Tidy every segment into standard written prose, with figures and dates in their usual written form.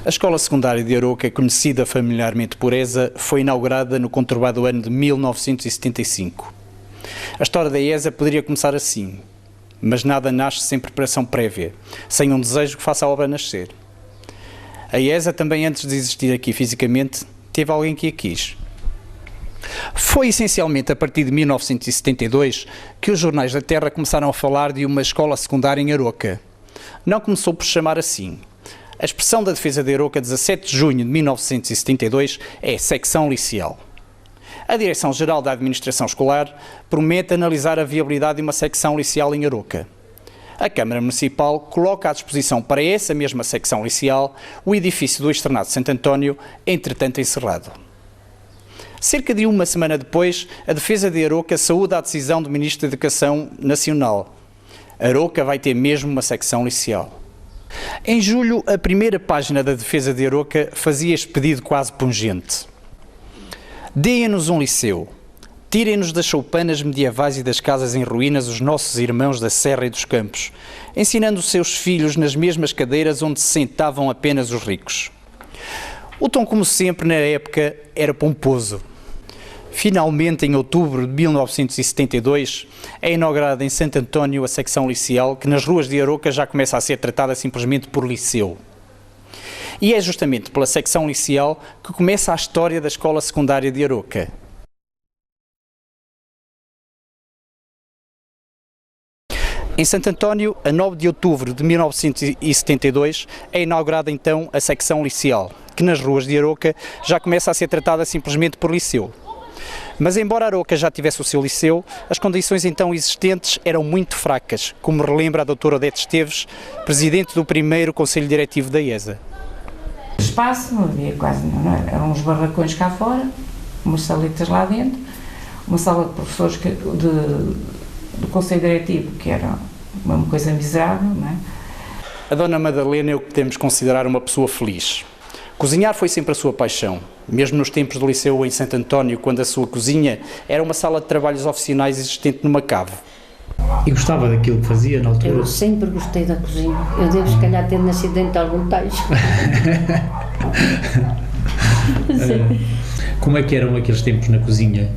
A escola secundária de Aroca, conhecida familiarmente por ESA, foi inaugurada no conturbado ano de 1975. A história da ESA poderia começar assim, mas nada nasce sem preparação prévia, sem um desejo que faça a obra nascer. A ESA também, antes de existir aqui fisicamente, teve alguém que a quis. Foi essencialmente a partir de 1972 que os jornais da terra começaram a falar de uma escola secundária em Aroca. Não começou por chamar assim. A expressão da defesa de Aroca, 17 de junho de 1972, é secção liceal. A Direção-Geral da Administração Escolar promete analisar a viabilidade de uma secção liceal em Aroca. A Câmara Municipal coloca à disposição para essa mesma secção liceal o edifício do Externato de Santo António, entretanto encerrado. Cerca de uma semana depois, a defesa de Aroca saúda a decisão do Ministro da Educação Nacional. Aroca vai ter mesmo uma secção liceal. Em julho, a primeira página da defesa de Aroca fazia este pedido quase pungente. Deem-nos um liceu. Tirem-nos das choupanas medievais e das casas em ruínas os nossos irmãos da Serra e dos Campos, ensinando os seus filhos nas mesmas cadeiras onde se sentavam apenas os ricos. O tom, como sempre, na época, era pomposo. Finalmente, em outubro de 1972, é inaugurada em Santo António a secção liceal, que nas ruas de Aroca já começa a ser tratada simplesmente por liceu. E é justamente pela secção liceal que começa a história da escola secundária de Aroca. Em Santo António, a 9 de outubro de 1972, é inaugurada então a secção liceal, que nas ruas de Aroca já começa a ser tratada simplesmente por liceu. Mas embora Aroca já tivesse o seu liceu, as condições então existentes eram muito fracas, como relembra a doutora Odete Esteves, presidente do primeiro Conselho Diretivo da ESA. Espaço, não havia quase, não era? Eram uns barracões cá fora, umas salitas lá dentro, uma sala de professores do Conselho Diretivo, que era uma coisa miserável, não é? A Dona Madalena é o que podemos considerar uma pessoa feliz. Cozinhar foi sempre a sua paixão, mesmo nos tempos do liceu em Santo António, quando a sua cozinha era uma sala de trabalhos oficinais existente numa cave. E gostava daquilo que fazia na altura? Eu sempre gostei da cozinha. Eu devo, se calhar, ter nascido dentro de algum tacho. Como é que eram aqueles tempos na cozinha?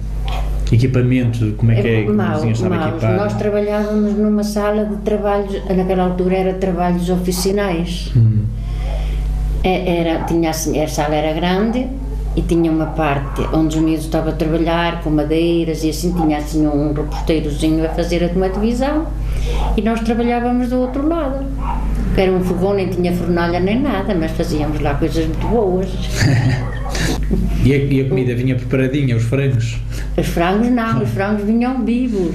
Equipamento, como é que a cozinha estava equipada? Nós trabalhávamos numa sala de trabalhos, naquela altura era trabalhos oficinais. A sala era grande e tinha uma parte onde os miúdos estavam a trabalhar com madeiras e assim, tinha assim um reposteirozinho a fazer uma divisão e nós trabalhávamos do outro lado, que era um fogão, nem tinha fornalha nem nada, mas fazíamos lá coisas muito boas. E a comida vinha preparadinha, os frangos? Os frangos não, os frangos vinham vivos.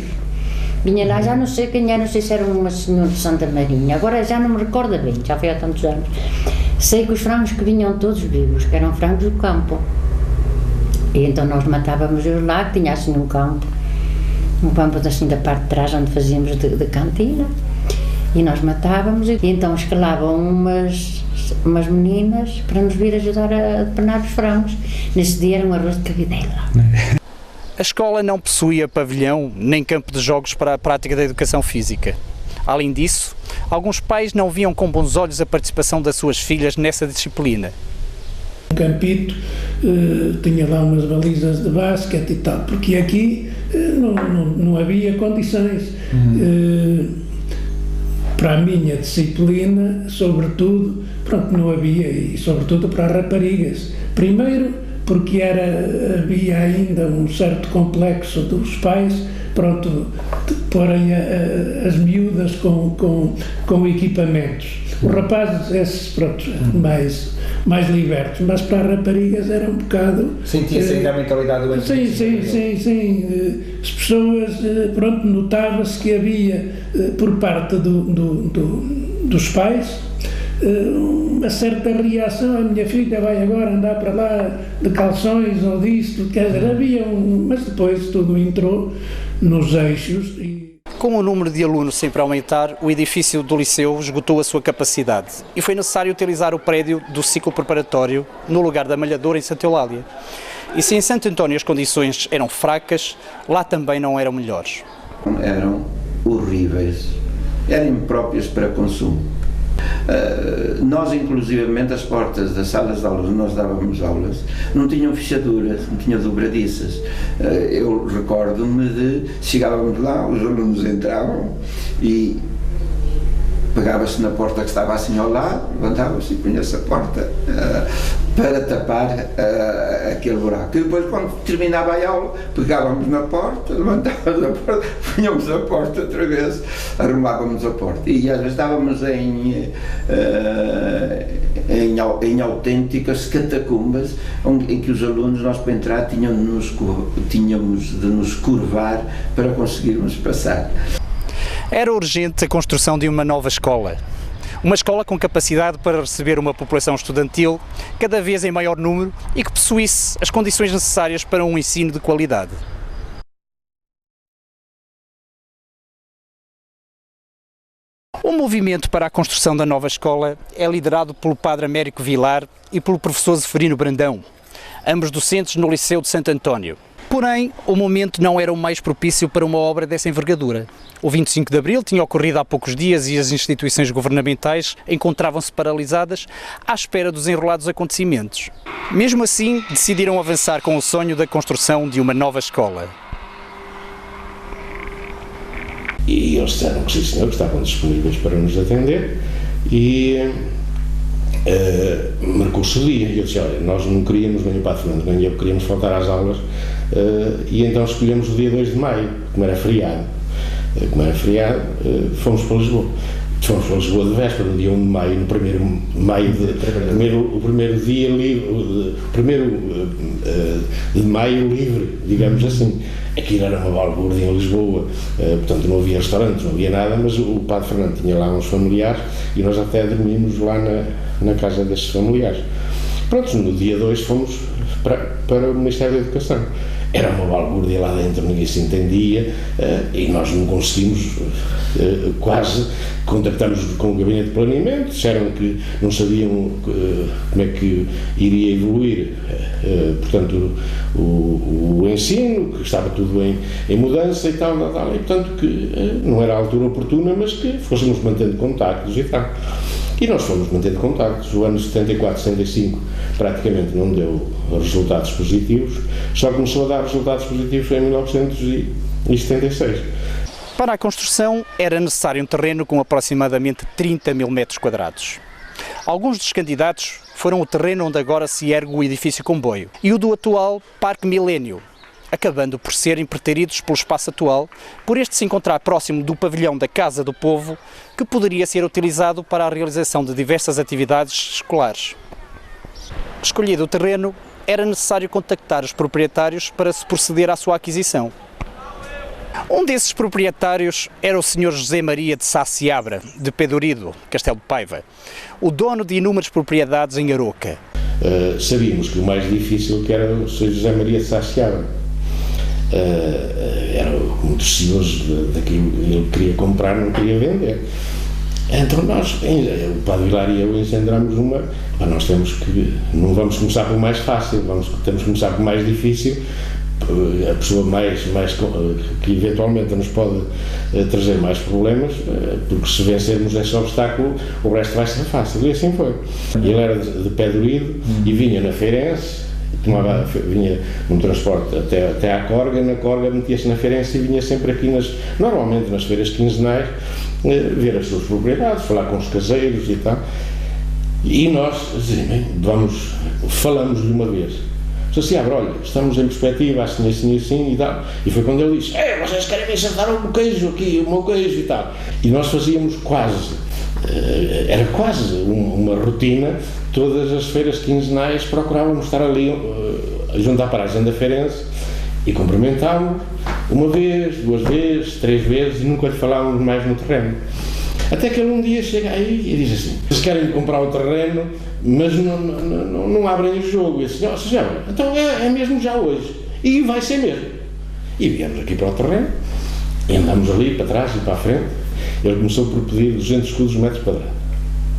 Vinha lá, já não sei quem era, não sei se era uma senhora de Santa Marinha, agora já não me recordo bem, já foi há tantos anos. Sei que os frangos que vinham todos vivos, que eram frangos do campo. E então nós matávamos-os lá, que tinha assim um campo assim da parte de trás, onde fazíamos de cantina. E nós matávamos, e então escalavam umas meninas para nos vir ajudar a depenar os frangos. Nesse dia era um arroz de cabidela. A escola não possuía pavilhão nem campo de jogos para a prática da educação física. Além disso, alguns pais não viam com bons olhos a participação das suas filhas nessa disciplina. Um campito, tinha lá umas balizas de basquete e tal, porque aqui não havia condições. Para a minha disciplina, sobretudo, não havia, e sobretudo para as raparigas. Primeiro, porque havia ainda um certo complexo dos pais, de porem as miúdas com equipamentos. Os rapazes, esses, mais libertos, mas para as raparigas era um bocado... Sentia-se ainda a mentalidade do Sim. As pessoas, notava-se que havia, por parte dos pais, uma certa reação. A minha filha vai agora andar para lá de calções ou disto, quer dizer, havia mas depois tudo entrou nos eixos. Com o número de alunos sempre a aumentar, o edifício do liceu esgotou a sua capacidade e foi necessário utilizar o prédio do ciclo preparatório no lugar da malhadora em Santa Eulália. E se em Santo António as condições eram fracas, lá também não eram melhores. Eram horríveis, eram impróprias para consumo. Nós, inclusivamente, as portas das salas de aulas onde nós dávamos aulas não tinham fechaduras, não tinham dobradiças. Eu recordo-me de, chegávamos lá, os alunos entravam e pegava-se na porta que estava assim ao lado, levantava-se e punha-se a porta para tapar aquele buraco. E depois, quando terminava a aula, pegávamos na porta, levantávamos a porta, punhamos a porta outra vez, arrumávamos a porta. E às vezes estávamos em autênticas catacumbas, em que os alunos, nós para entrar, tínhamos de nos curvar para conseguirmos passar. Era urgente a construção de uma nova escola. Uma escola com capacidade para receber uma população estudantil cada vez em maior número e que possuísse as condições necessárias para um ensino de qualidade. O movimento para a construção da nova escola é liderado pelo Padre Américo Vilar e pelo professor Zeferino Brandão, ambos docentes no Liceu de Santo António. Porém, o momento não era o mais propício para uma obra dessa envergadura. O 25 de Abril tinha ocorrido há poucos dias e as instituições governamentais encontravam-se paralisadas à espera dos enrolados acontecimentos. Mesmo assim, decidiram avançar com o sonho da construção de uma nova escola. E eles disseram que sim, senhor, que estavam disponíveis para nos atender e marcou-se o dia. E eu disse, olha, nós não queríamos, nem o Padre Fernando nem eu queríamos faltar às aulas, e então escolhemos o dia 2 de maio, como era feriado. Fomos para Lisboa. Fomos para Lisboa de véspera, no dia 1 de maio, no primeiro maio o primeiro dia livre, de maio livre, digamos assim. Aquilo era uma balbúrdia em Lisboa, portanto não havia restaurantes, não havia nada, mas o Padre Fernando tinha lá uns familiares e nós até dormimos lá na casa desses familiares. Pronto, no dia 2 fomos para o Ministério da Educação. Era uma balbúrdia lá dentro, ninguém se entendia, e nós não conseguimos, quase contactámos com o Gabinete de Planeamento, disseram que não sabiam como é que iria evoluir, portanto, o ensino, que estava tudo em mudança e tal, e portanto que não era a altura oportuna, mas que fôssemos mantendo contactos e tal. E nós fomos mantendo contactos. O ano 74, 75 praticamente não deu resultados positivos, só começou a dar resultados positivos em 1976. Para a construção era necessário um terreno com aproximadamente 30 mil metros quadrados. Alguns dos candidatos foram o terreno onde agora se ergue o edifício Comboio e o do atual Parque Milénio, acabando por serem preteridos pelo espaço atual, por este se encontrar próximo do pavilhão da Casa do Povo, que poderia ser utilizado para a realização de diversas atividades escolares. Escolhido o terreno, era necessário contactar os proprietários para se proceder à sua aquisição. Um desses proprietários era o Sr. José Maria de Sá Seabra, de Pedurido, Castelo de Paiva, o dono de inúmeras propriedades em Aroca. Sabíamos que o mais difícil que era o Sr. José Maria de Sá Seabra. Era muito desejoso daquilo que ele queria comprar, não queria vender. Então nós, o Padre Vilar e eu, encendramos nós temos que, não vamos começar pelo mais fácil, temos que começar pelo mais difícil, a pessoa mais que eventualmente nos pode trazer mais problemas, porque se vencermos esse obstáculo, o resto vai ser fácil, e assim foi. Ele era de Pedurido e vinha na Feirense, vinha num transporte até à Corga, na Corga metia-se na Feirense e vinha sempre aqui, normalmente nas feiras quinzenais, ver as suas propriedades, falar com os caseiros e tal. E nós falamos-lhe uma vez. Assim, olha, estamos em perspectiva, assim e tal. E foi quando ele disse, vocês querem me sentar o meu queijo e tal. E nós fazíamos era quase uma rotina, todas as feiras quinzenais procurávamos estar ali junto à paragem da Feirense e cumprimentávamos uma vez, 2 vezes, 3 vezes e nunca lhe falávamos mais no terreno. Até que ele um dia chega aí e diz assim, eles querem comprar o terreno, mas não abrem o jogo. E assim, então é mesmo já hoje. E vai ser mesmo. E viemos aqui para o terreno, e andamos ali para trás e para a frente. Ele começou por pedir 200 escudos metros quadrados.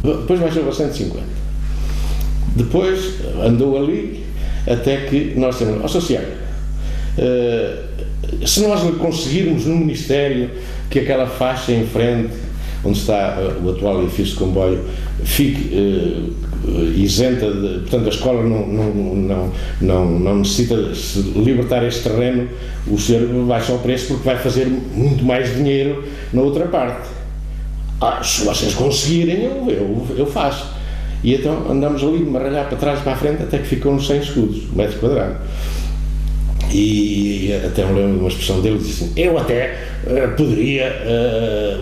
Depois baixou para 150. Depois andou ali até que nós temos... se nós conseguirmos no Ministério que aquela faixa em frente, onde está o atual edifício de comboio, fique isenta de, portanto a escola não necessita se libertar este terreno, o senhor baixa o preço porque vai fazer muito mais dinheiro na outra parte. Se vocês conseguirem, eu faço. E então andamos ali, marralhar para trás, para a frente, até que ficou nos 100 escudos, metro quadrado. E até me lembro de uma expressão dele, disse assim, eu até poderia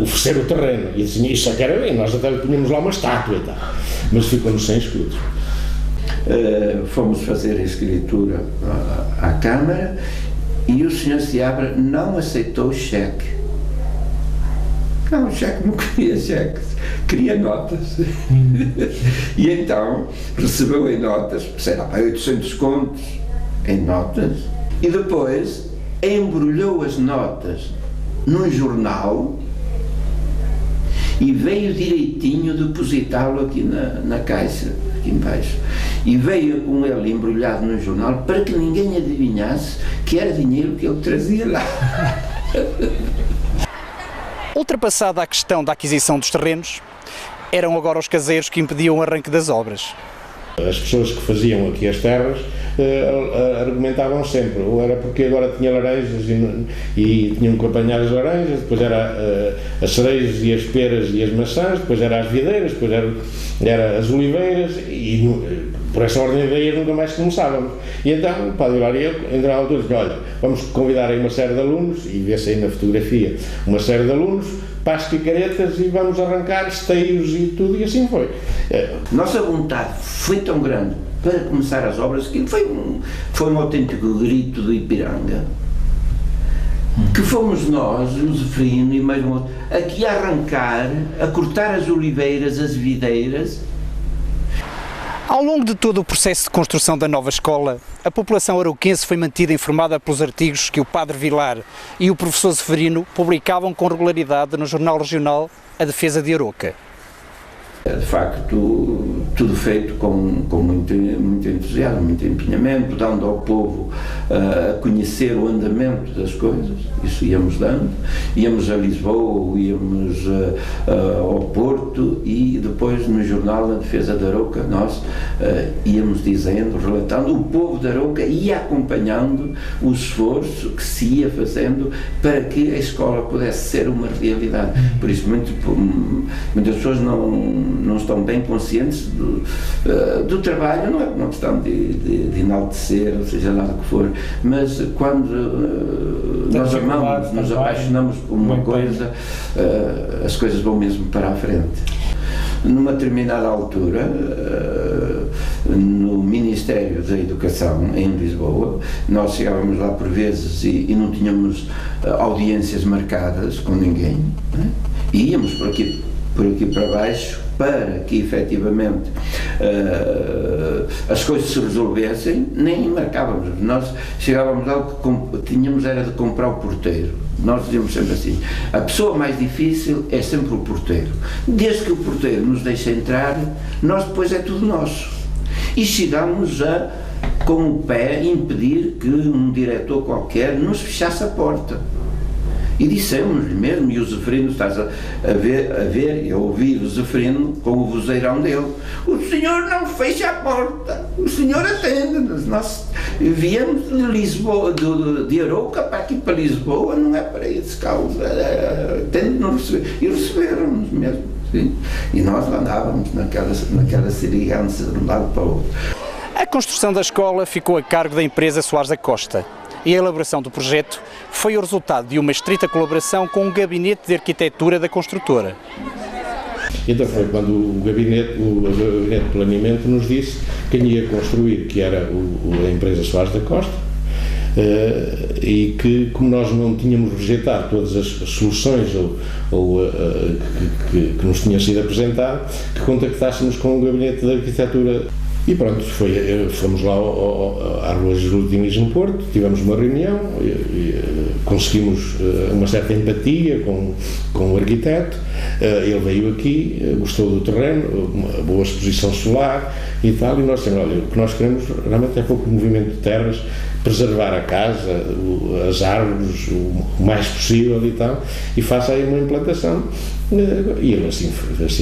oferecer o terreno. E assim, isso é que era bem, nós até lhe punhamos lá uma estátua e tal. Mas ficou nos 100 escudos. Fomos fazer a escritura à Câmara e o Sr. Seabra não aceitou o cheque. Não, o cheque não queria cheques, queria notas. E então recebeu em notas, sei lá, 800 contos em notas, e depois embrulhou as notas num jornal e veio direitinho depositá-lo aqui na caixa, aqui embaixo. E veio com ele embrulhado no jornal para que ninguém adivinhasse que era dinheiro que ele trazia lá. Ultrapassada a questão da aquisição dos terrenos, eram agora os caseiros que impediam o arranque das obras. As pessoas que faziam aqui as terras argumentavam sempre, ou era porque agora tinha laranjas e tinham que apanhar as laranjas, depois era as cerejas e as peras e as maçãs, depois era as videiras, depois era as oliveiras, e por essa ordem de ideias nunca mais começávamos. E então o Padre Hilário, entre a altura, disse, olha, vamos convidar aí uma série de alunos, e vê-se aí na fotografia, uma série de alunos, para as picaretas, e vamos arrancar esteios e tudo, e assim foi. Nossa vontade foi tão grande para começar as obras que foi um autêntico grito do Ipiranga, que fomos nós, o Zeferino e mais um outro, aqui a arrancar, a cortar as oliveiras, as videiras. Ao longo de todo o processo de construção da nova escola, a população arauquense foi mantida informada pelos artigos que o Padre Vilar e o professor Zeferino publicavam com regularidade no jornal regional A Defesa de Arouca. De facto, tudo feito com muito entusiasmo, muito empenhamento, dando ao povo a conhecer o andamento das coisas. Isso íamos dando, íamos a Lisboa, íamos ao Porto, e depois no jornal A Defesa de Arouca nós íamos dizendo, relatando, o povo de Arouca ia acompanhando o esforço que se ia fazendo para que a escola pudesse ser uma realidade. Por isso muitas pessoas não estão bem conscientes do trabalho, não é uma questão de enaltecer, ou seja lá o que for, mas quando nós amamos, nos apaixonamos por uma coisa, as coisas vão mesmo para a frente. Numa determinada altura, no Ministério da Educação, em Lisboa, nós chegávamos lá por vezes e não tínhamos audiências marcadas com ninguém, né? E íamos por aqui para baixo, para que efetivamente as coisas se resolvessem, nem marcávamos. Nós chegávamos lá, o que tínhamos era de comprar o porteiro. Nós dizíamos sempre assim, a pessoa mais difícil é sempre o porteiro. Desde que o porteiro nos deixa entrar, nós depois é tudo nosso. E chegámos a, com o pé, impedir que um diretor qualquer nos fechasse a porta. E dissemos-lhe mesmo, e o Zeferino, estás a ver e a ouvir o Zeferino com o vozeirão dele, o senhor não fecha a porta, o senhor atende-nos. Nós viemos de Lisboa, de Arouca para aqui para Lisboa, não é para esse causa, atende-nos e receberam-nos mesmo. Sim? E nós andávamos naquela sirigança de um lado para o outro. A construção da escola ficou a cargo da empresa Soares da Costa, e a elaboração do projeto foi o resultado de uma estrita colaboração com o gabinete de arquitetura da construtora. Então foi quando o gabinete de planeamento nos disse quem ia construir, que era a empresa Soares da Costa, e que, como nós não tínhamos rejeitado todas as soluções que nos tinham sido apresentado, que contactássemos com o gabinete de arquitetura. E pronto, fomos lá à Rua Jesus Diniz no Porto, tivemos uma reunião, conseguimos uma certa empatia com o arquiteto, ele veio aqui, gostou do terreno, uma boa exposição solar e tal, e nós dissemos, olha, o que nós queremos realmente é pouco movimento de terras, preservar a casa, as árvores o mais possível e tal, e faça aí uma implantação. E ele assim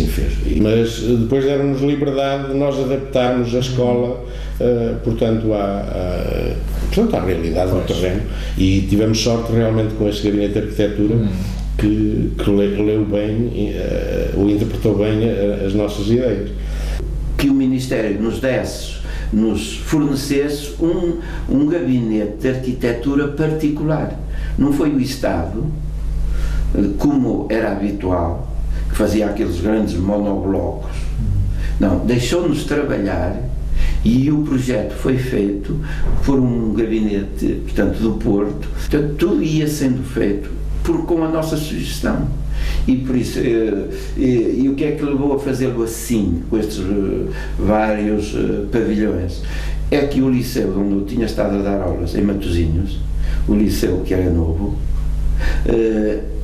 fez. Mas depois deram-nos liberdade de nós adaptarmos a escola, portanto, à realidade do terreno, e tivemos sorte realmente com este gabinete de arquitetura que leu bem ou interpretou bem as nossas ideias. Que o Ministério nos fornecesse um gabinete de arquitetura particular. Não foi o Estado, como era habitual, que fazia aqueles grandes monoblocos. Não, deixou-nos trabalhar e o projeto foi feito por um gabinete, portanto, do Porto. Portanto, tudo ia sendo feito com a nossa sugestão. E por isso, e o que é que levou a fazê-lo assim, com estes vários pavilhões? É que o liceu onde eu tinha estado a dar aulas, em Matosinhos, o liceu que era novo,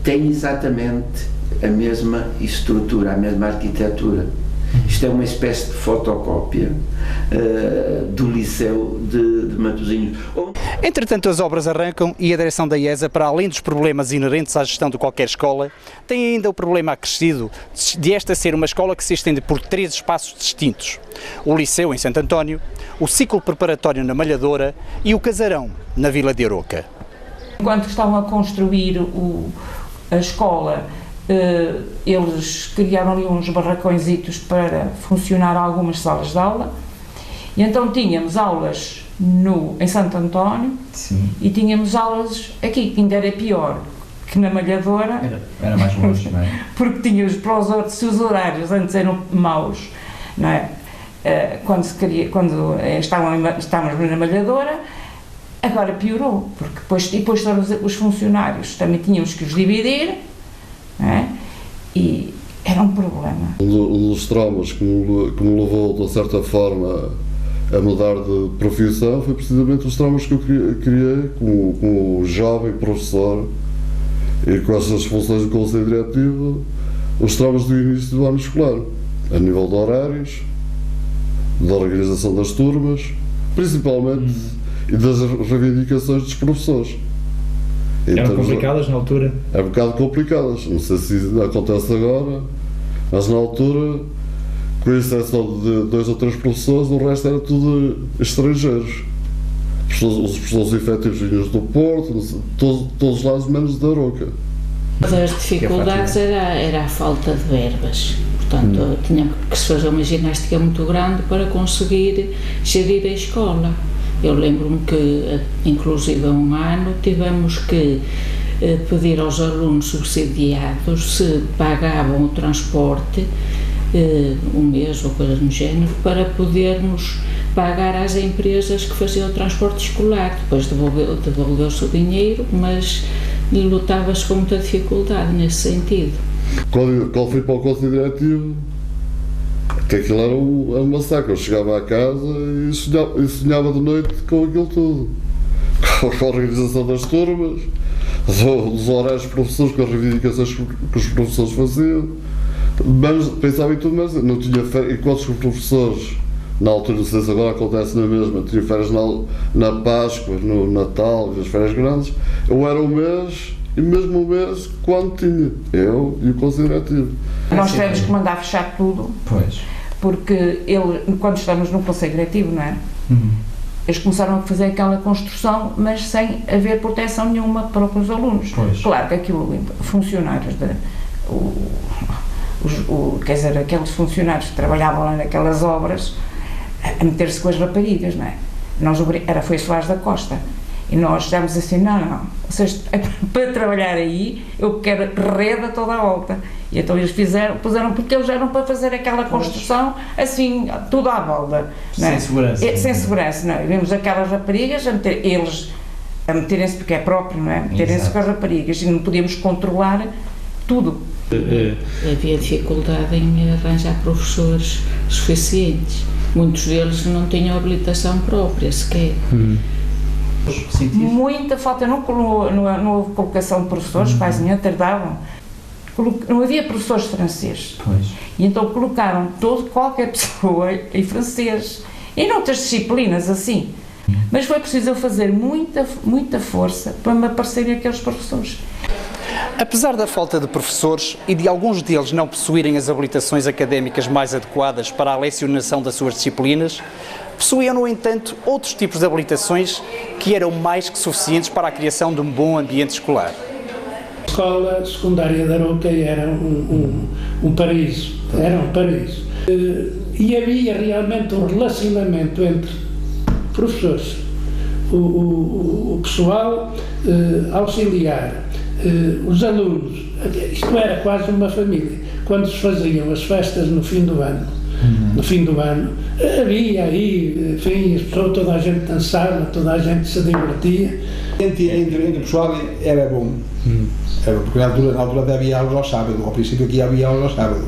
tem exatamente a mesma estrutura, a mesma arquitetura. Isto é uma espécie de fotocópia do liceu de Matosinhos. Entretanto, as obras arrancam e a direção da IESA, para além dos problemas inerentes à gestão de qualquer escola, tem ainda o problema acrescido de esta ser uma escola que se estende por 3 espaços distintos. O liceu em Santo António, o ciclo preparatório na Malhadora e o casarão na Vila de Aroca. Enquanto estavam a construir a escola, eles criaram ali uns barracõezitos para funcionar algumas salas de aula, e então tínhamos aulas em Santo António. Sim. E tínhamos aulas aqui, que ainda era pior, que na Malhadora. Era mais longe, não é? Porque tínhamos, se os horários antes eram maus, não é? Quando estávamos na Malhadora, agora piorou, porque depois os funcionários também tínhamos que os dividir, não é? E era um problema. Um dos traumas que me levou, de certa forma, a mudar de profissão foi precisamente os traumas que eu criei como jovem professor e com essas funções do Conselho Diretivo, os traumas do início do ano escolar, a nível de horários, da organização das turmas, principalmente, e das reivindicações dos professores. Eram complicadas na altura? É um bocado complicadas, não sei se acontece agora, mas na altura, com exceção de 2 ou 3 professores, o resto era tudo estrangeiros. Os professores efetivos vinham do Porto, todos os lados menos da Aroca. Uma das dificuldades era a falta de verbas. Portanto, tinha que se fazer uma ginástica muito grande para conseguir gerir a escola. Eu lembro-me que, inclusive há um ano, tivemos que pedir aos alunos subsidiados se pagavam o transporte um mês ou coisa do género, para podermos pagar às empresas que faziam o transporte escolar. Depois devolveu-se o dinheiro, mas lutava-se com muita dificuldade nesse sentido. Quando fui para o Conselho Diretivo, que aquilo era um massacre. Eu chegava à casa e sonhava de noite com aquilo tudo. Com a organização das turmas, dos horários dos professores, com as reivindicações que os professores faziam. Mas pensava em tudo, mas não tinha férias. Enquanto os professores, na altura, não sei se agora acontece na mesma, tinham férias na Páscoa, no Natal, as férias grandes, eu era um mês, e mesmo um mês, quando tinha, eu e o Conselho Diretivo. Nós tivemos que mandar fechar tudo. Pois. Porque quando estamos no Conselho Diretivo, não é? Eles começaram a fazer aquela construção, mas sem haver proteção nenhuma para os alunos. Pois. Claro que aquilo, funcionários, quer dizer, aqueles funcionários que trabalhavam lá naquelas obras, a meter-se com as raparigas, não é? Foi Soares da Costa. E nós dissemos assim, não, vocês, para trabalhar aí, eu quero rede a toda a volta. E então eles puseram, porque eles eram para fazer aquela construção, assim, tudo à volta. Sem segurança. Sem segurança, não é? Vimos aquelas raparigas eles a meterem-se, porque é próprio, não é? Meterem-se com as raparigas, e não podíamos controlar tudo. Havia dificuldade em arranjar professores suficientes. Muitos deles não tinham habilitação própria sequer. Muita falta, não houve colocação de professores, quase nem tardavam. Não havia professores de francês. Pois. E então colocaram qualquer pessoa em francês e noutras disciplinas assim. Mas foi preciso eu fazer muita força para me aparecerem aqueles professores. Apesar da falta de professores e de alguns deles não possuírem as habilitações académicas mais adequadas para a lecionação das suas disciplinas, possuíam, no entanto, outros tipos de habilitações que eram mais que suficientes para a criação de um bom ambiente escolar. A escola secundária de Arouca era um paraíso, E havia realmente um relacionamento entre professores, o pessoal auxiliar, os alunos. Isto era quase uma família. Quando se faziam as festas no fim do ano, havia aí, enfim, toda a gente dançava, toda a gente se divertia. Entre o pessoal era bom, porque na altura havia aulas ao sábado, ao princípio aqui havia aulas ao sábado,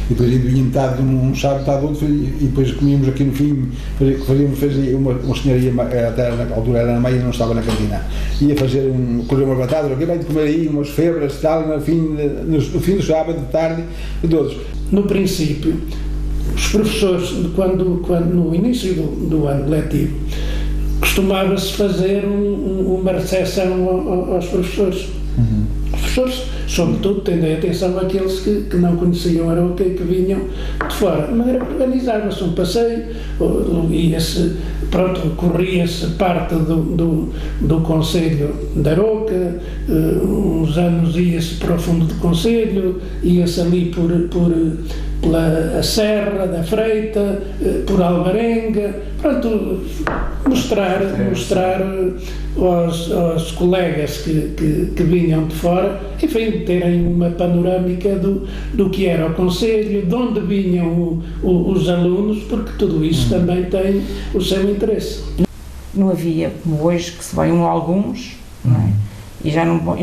e depois vinha metade um sábado, metade outro, e depois comíamos aqui no fim, fazia uma senhoria, até na altura era na meia, não estava na cantina, ia fazer cozer umas batatas, alguém vai comer aí umas febras e tal, no fim do sábado, de tarde, de todos. No princípio, os professores, quando no início do ano letivo, costumava-se fazer uma recepção aos professores. Os professores, sobretudo, tendo atenção àqueles que não conheciam Arouca e que vinham de fora. Mas organizava-se um passeio, corria-se parte do Conselho de Arouca, uns anos ia-se para o fundo do Conselho, ia-se ali pela Serra da Freita, por Alvarenga, mostrar aos colegas que vinham de fora, enfim, terem uma panorâmica do que era o Conselho, de onde vinham os alunos, porque tudo isso também tem o seu interesse. Não havia, como hoje, que se vão alguns, não é? E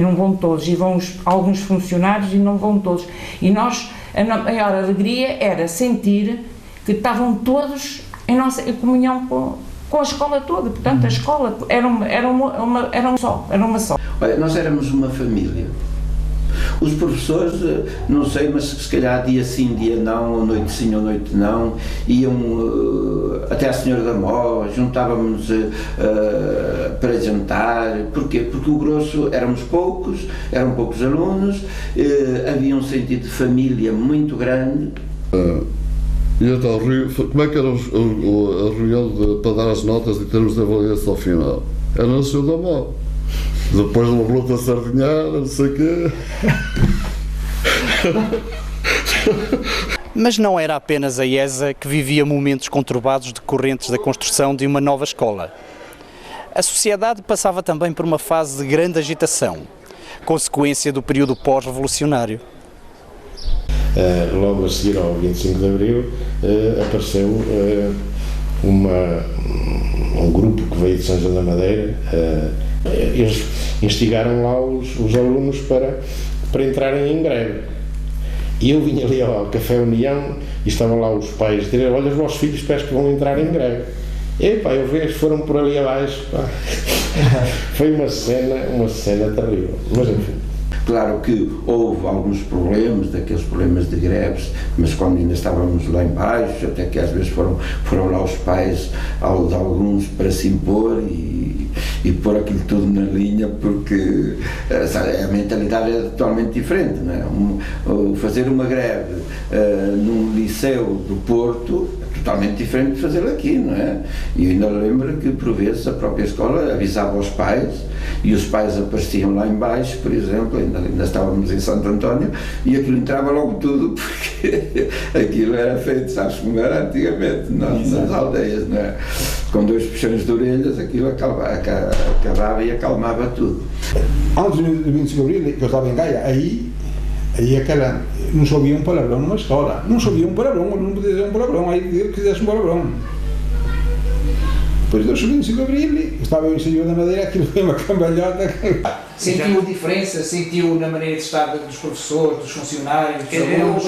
não vão todos, e vão alguns funcionários e não vão todos. E nós, a maior alegria era sentir que estavam todos em comunhão com a escola toda. Portanto, a escola era uma só. Olha, nós éramos uma família. Os professores, não sei, mas se calhar dia sim, dia não, ou noite sim, ou noite não, iam até à Senhora da Mó, juntávamos para jantar. Porquê? Porque o grosso eram poucos alunos, havia um sentido de família muito grande. E então, como é que era a reunião para dar as notas em termos de avaliação final? Era na Senhora da Mó. Depois de uma luta sardinhada, não sei o quê. Mas não era apenas a IESA que vivia momentos conturbados decorrentes da construção de uma nova escola. A sociedade passava também por uma fase de grande agitação, consequência do período pós-revolucionário. Logo a seguir ao 25 de Abril apareceu um grupo que veio de São João da Madeira. Eles instigaram lá os alunos para entrarem em greve. E eu vinha ali ao Café União e estavam lá os pais a dizer: olha, os vossos filhos parece que vão entrar em greve. E pá, eu vejo, foram por ali abaixo. Foi uma cena terrível, mas enfim. Claro que houve alguns problemas, daqueles problemas de greves, mas quando ainda estávamos lá embaixo, até que às vezes foram lá os pais de alguns para se impor e pôr aquilo tudo na linha, porque a mentalidade é totalmente diferente, não é? Fazer uma greve num liceu do Porto é totalmente diferente de fazê-lo aqui, não é? E eu ainda lembro que por vezes a própria escola avisava aos pais e os pais apareciam lá embaixo, por exemplo, ainda estávamos em Santo António, e aquilo entrava logo tudo, porque aquilo era feito, sabes como era antigamente, nas aldeias, não é? Com 2 puxões de orelhas, aquilo acabava e acalmava tudo. Antes do 25 de Abril, que eu estava em Gaia, aí aquela, não se ouvia um palavrão numa escola, não se ouvia um palavrão, não podia dizer um palavrão, aí que quisesse um palavrão. Depois deu subindo 5 de Abril, estava eu em cima da Madeira, aquilo foi uma cambalhota. Sentiu diferença? Sentiu na maneira de estar dos professores, dos funcionários, dos alunos?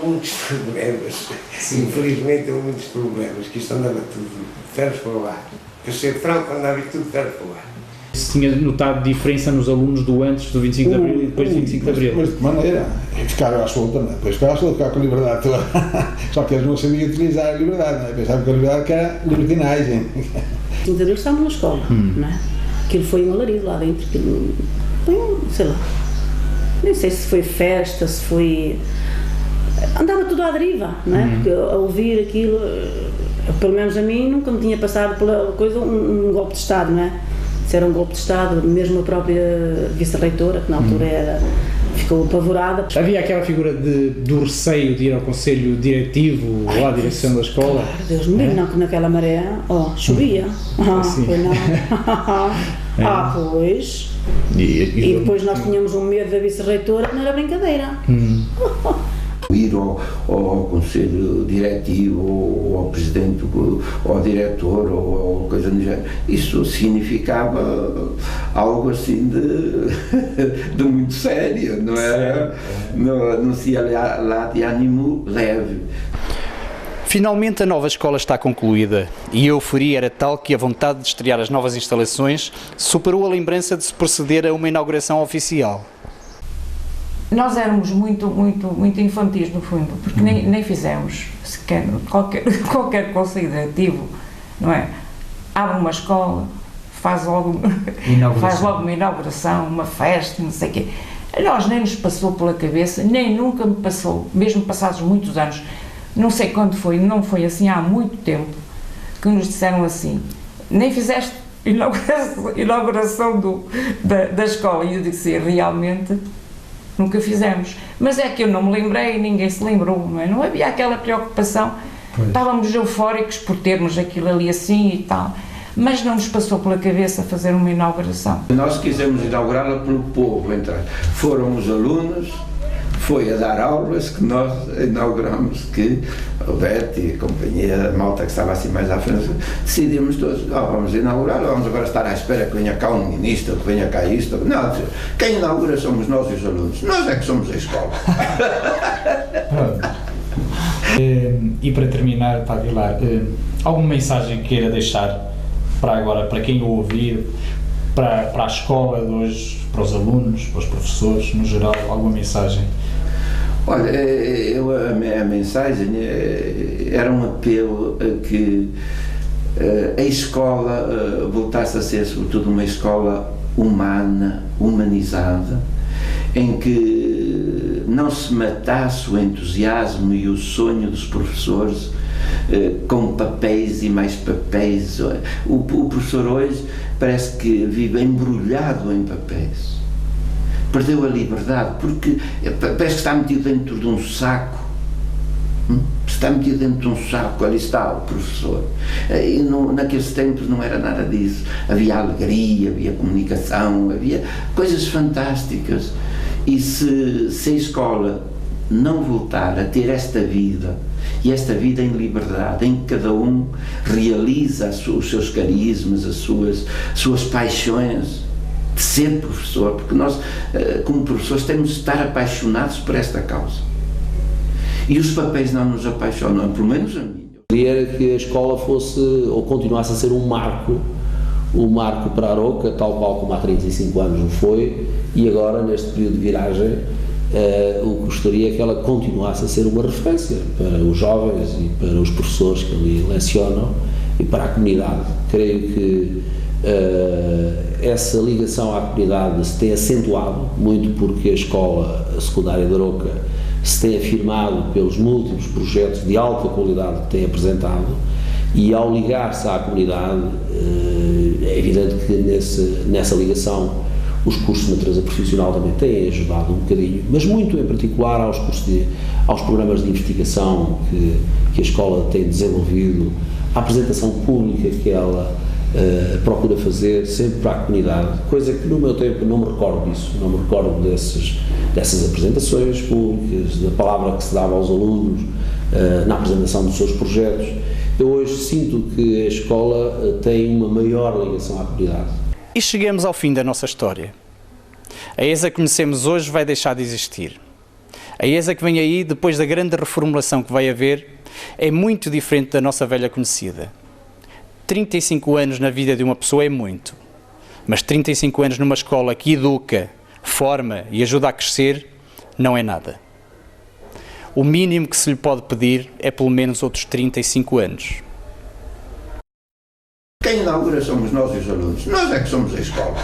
Muitos problemas. Infelizmente houve muitos problemas, que isto andava tudo ferros para lá. Eu sei franco, andava tudo ferros para lá. Se tinha notado diferença nos alunos do antes do 25 de Abril e depois do 25 de Abril? Mas de que maneira? Ficaram à solta, não é? Depois ficaram à solta, ficaram com a liberdade toda. Só que eles não sabiam utilizar a liberdade, não é? Pensavam que a liberdade que era libertinagem. 25 de Abril estávamos na escola, não é? Aquilo foi um alarido lá dentro, aquilo foi, sei lá, nem sei se foi festa, se foi... Andava tudo à deriva, não é? Porque a ouvir aquilo, pelo menos a mim, nunca me tinha passado pela coisa um golpe de Estado, não é? Se era um golpe de Estado, mesmo a própria vice-reitora, que na altura era, ficou apavorada. Havia aquela figura do receio de ir ao conselho diretivo ou à direção da escola? Claro, Deus me livre, não, que naquela maré, chovia. Foi não. Pois. E depois nós tínhamos um medo da vice-reitora, que não era brincadeira. Ir ao conselho diretivo, ou ao presidente, ou ao diretor, ou coisa do género, isso significava algo assim de muito sério, não era? Não se ia lá de ânimo leve. Finalmente a nova escola está concluída e a euforia era tal que a vontade de estrear as novas instalações superou a lembrança de se proceder a uma inauguração oficial. Nós éramos muito infantis, no fundo, porque nem fizemos sequer qualquer conselho diretivo, não é? Abre uma escola, faz logo uma inauguração, uma festa, não sei o quê. A nós nem nos passou pela cabeça, nem nunca me passou, mesmo passados muitos anos, não sei quando foi, não foi assim há muito tempo, que nos disseram assim, nem fizeste inauguração da escola. E eu disse, realmente... Nunca fizemos, mas é que eu não me lembrei e ninguém se lembrou, não é? Não havia aquela preocupação, estávamos eufóricos por termos aquilo ali assim e tal, mas não nos passou pela cabeça fazer uma inauguração. Nós quisemos inaugurá-la pelo povo entrar, foram os alunos, foi a dar aulas que nós inauguramos, que o Beto e a companhia, a malta que estava assim mais à frente, decidimos todos, vamos inaugurar, vamos agora estar à espera que venha cá um ministro, que venha cá isto. Não, quem inaugura somos nós e os alunos, nós é que somos a escola. E para terminar, Padre Vilar, alguma mensagem que queira deixar para agora, para quem o ouvir, para a escola de hoje, para os alunos, para os professores, no geral, alguma mensagem? Olha, a mensagem era um apelo a que a escola voltasse a ser, sobretudo, uma escola humana, humanizada, em que não se matasse o entusiasmo e o sonho dos professores com papéis e mais papéis. O professor hoje parece que vive embrulhado em papéis. Perdeu a liberdade, porque parece que está metido dentro de um saco. Está metido dentro de um saco, ali está o professor. E naqueles tempos não era nada disso. Havia alegria, havia comunicação, havia coisas fantásticas. E se a escola não voltar a ter esta vida, e esta vida em liberdade, em que cada um realiza os seus carismas, as suas paixões, de ser professor, porque nós, como professores, temos de estar apaixonados por esta causa. E os papéis não nos apaixonam, pelo menos a mim. Queria que a escola fosse, ou continuasse a ser um marco para a Arouca, tal qual como há 35 anos o foi, e agora, neste período de viragem, o que gostaria é que ela continuasse a ser uma referência para os jovens e para os professores que ali lecionam e para a comunidade. Creio que essa ligação à comunidade se tem acentuado muito porque a escola secundária de Arouca se tem afirmado pelos múltiplos projetos de alta qualidade que tem apresentado, e ao ligar-se à comunidade é evidente que nessa ligação os cursos de natureza profissional também têm ajudado um bocadinho, mas muito em particular aos programas de investigação que a escola tem desenvolvido, a apresentação pública que ela procura fazer sempre para a comunidade, coisa que no meu tempo não me recordo disso, não me recordo dessas apresentações públicas, da palavra que se dava aos alunos na apresentação dos seus projetos, Eu hoje sinto que a escola tem uma maior ligação à comunidade. E chegamos ao fim da nossa história. A ESA que conhecemos hoje vai deixar de existir. A ESA que vem aí, depois da grande reformulação que vai haver, é muito diferente da nossa velha conhecida. 35 anos na vida de uma pessoa é muito, mas 35 anos numa escola que educa, forma e ajuda a crescer, não é nada. O mínimo que se lhe pode pedir é pelo menos outros 35 anos. Quem inaugura somos nós e os alunos. Nós é que somos a escola.